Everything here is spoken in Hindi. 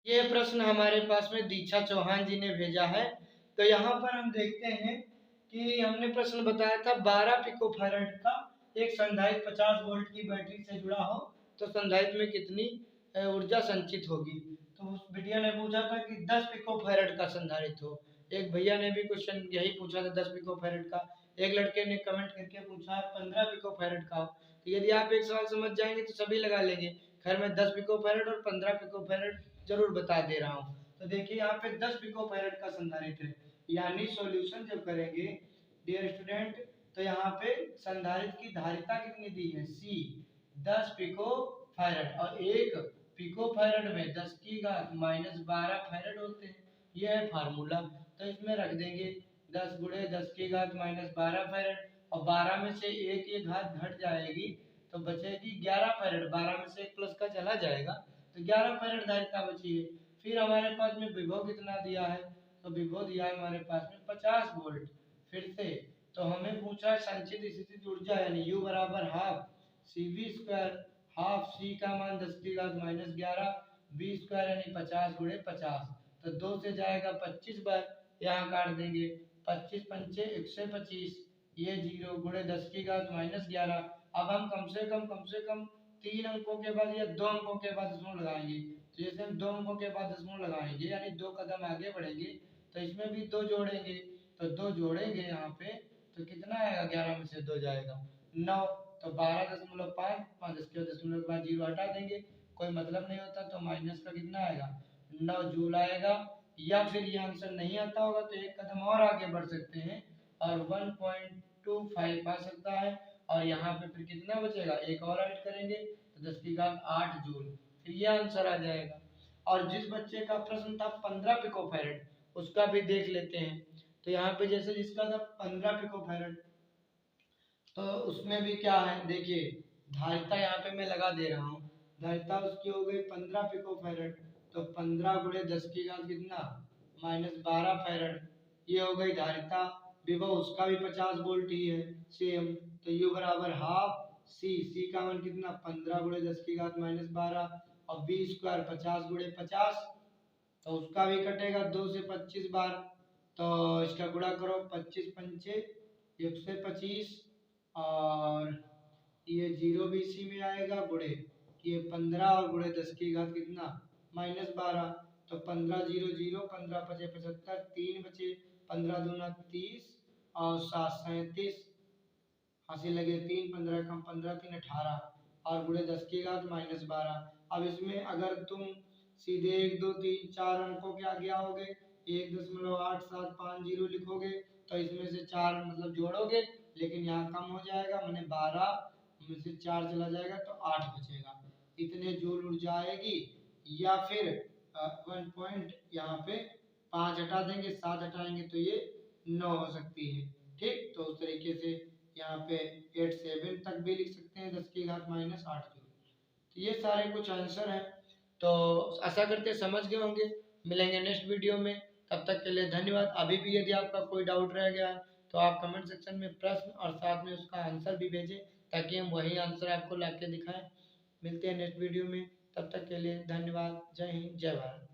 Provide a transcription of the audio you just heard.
ये प्रश्न हमारे पास में दीक्षा चौहान जी ने भेजा है। तो यहाँ पर हम देखते हैं कि हमने प्रश्न बताया था 12 पिकोफैरेड का एक संधारित्र 50 वोल्ट की बैटरी से जुड़ा हो तो संधारित्र में कितनी ऊर्जा संचित होगी। तो उस बिटिया ने पूछा था कि 10 पिकोफैरेड का संधारित्र हो। एक भैया ने भी क्वेश्चन यही पूछा था 10 पिकोफैरेड का। एक लड़के ने कमेंट करके पूछा 15 पिकोफैरेड का हो। तो यदि आप एक सवाल समझ जाएंगे तो सभी लगा लेंगे। खैर मैं 10 पिकोफैरेड और 15 पिकोफैरेड जरूर बता दे रहा हूँ। तो देखिए यहाँ पे 10 पिकोफैरेड का संधारित्र है, यानी सॉल्यूशन जब करेंगे डियर स्टूडेंट तो यहाँ पे संधारित्र की धारिता कितनी दी है सी 10 पिकोफैरेड और एक पिकोफैरेड में 10 की घात -12 फैरेड होते हैं। यह है फार्मूला। तो इसमें रख देंगे 10 गुणे 10 की घात -12 फैरेड और 12 में से एक ये घात घट जाएगी तो बचेगी 11 फैरेड। 12 में से एक प्लस का चला जाएगा तो 11 फैरेड धारिता बची है। फिर हमारे पास में विभव कितना दिया है तो विभव दिया है हमारे पास में 50 वोल्ट। फिर से तो हमें पूछा संचित स्थितिज ऊर्जा यानी U बराबर half CV square. Half C का मान 10 की घात -11 V स्क्वायर यानी 50 गुणे 50। तो 2 से जाएगा 25 बार, यहाँ काट देंगे 25 पंचे 125 ये 0 गुणे 10 की घात -11। अब हम कम से कम 3 अंकों के बाद या 2 अंकों के बाद दशमलव लगाएंगे। तो जैसे हम 2 अंकों के बाद दशमलव लगाएंगे यानी 2 कदम आगे बढ़ेंगे तो इसमें भी 2 जोड़ेंगे। तो 2 जोड़ेंगे यहाँ पे तो कितना आएगा 11 में से 2 जाएगा 9। तो 12.5 5 के दशमलव के बाद 0 हटा देंगे, कोई मतलब नहीं होता तो माइनस का कितना आएगा 9 जूल आएगा। या फिर ये आंसर नहीं आता होगा तो एक कदम और आगे बढ़ सकते हैं और 1.25 आ सकता है और यहाँ पे फिर कितना बचेगा एक और ऐड करेंगे तो 10 की घात 8 जूल। फिर ये आंसर आ जाएगा। और जिस बच्चे का प्रश्न था 15 पिकोफैरेड उसका भी देख लेते हैं। तो यहाँ पे जैसे जिसका था 15 पिकोफैरेड तो उसमें भी क्या है देखिए धारिता यहाँ पे मैं लगा दे रहा हूँ। धारिता उसकी हो गई 15 पिकोफैरेड तो 15 गुणे 10 की घात कितना -12 फैरेड ये हो गई धारिता। विभव उसका भी 50 वोल्ट ही है सेम। तो यू बराबर हाफ सी का मान कितना 15 गुणे 10 की घात -12 और बी स्क्वायर 50 गुणे 50 तो उसका भी कटेगा 2 से 25 बार। तो इसका गुणा करो 25 पंचे 125 और ये 0 भी इसी में आएगा गुणे ये 15 और गुणे 10 की घात कितना -12। तो 15 0 0 15 पचे 75 3 बचे 15 दूना 30 और 7 37 हंसी लगे 3 15 कम 15 3 18 और गुणे 10 की घात -12। अब इसमें अगर तुम सीधे 1 2 3 4 अंकों के आगे आओगे 1.8750 लिखोगे तो इसमें से 4 मतलब जोड़ोगे लेकिन यहाँ कम हो जाएगा मैंने 12 में से 4 चला जाएगा तो 8 बचेगा। इतने जूल ऊर्जा आएगी। या फिर 1 पॉइंट यहाँ पे 5 हटा देंगे 7 हटाएंगे तो ये 9 हो सकती है। ठीक तो उस तरीके से यहाँ पे 87 तक भी लिख सकते हैं 10 की घात -8 जूल। तो ये सारे कुछ आंसर हैं। तो आशा करते समझ गए होंगे। मिलेंगे नेक्स्ट वीडियो में, तब तक के लिए धन्यवाद। अभी भी यदि आपका कोई डाउट रह गया है तो आप कमेंट सेक्शन में प्रश्न और साथ में उसका आंसर भी भेजें ताकि हम वही आंसर आपको ला के दिखाएं। मिलते हैं नेक्स्ट वीडियो में, तब तक के लिए धन्यवाद। जय हिंद जय भारत।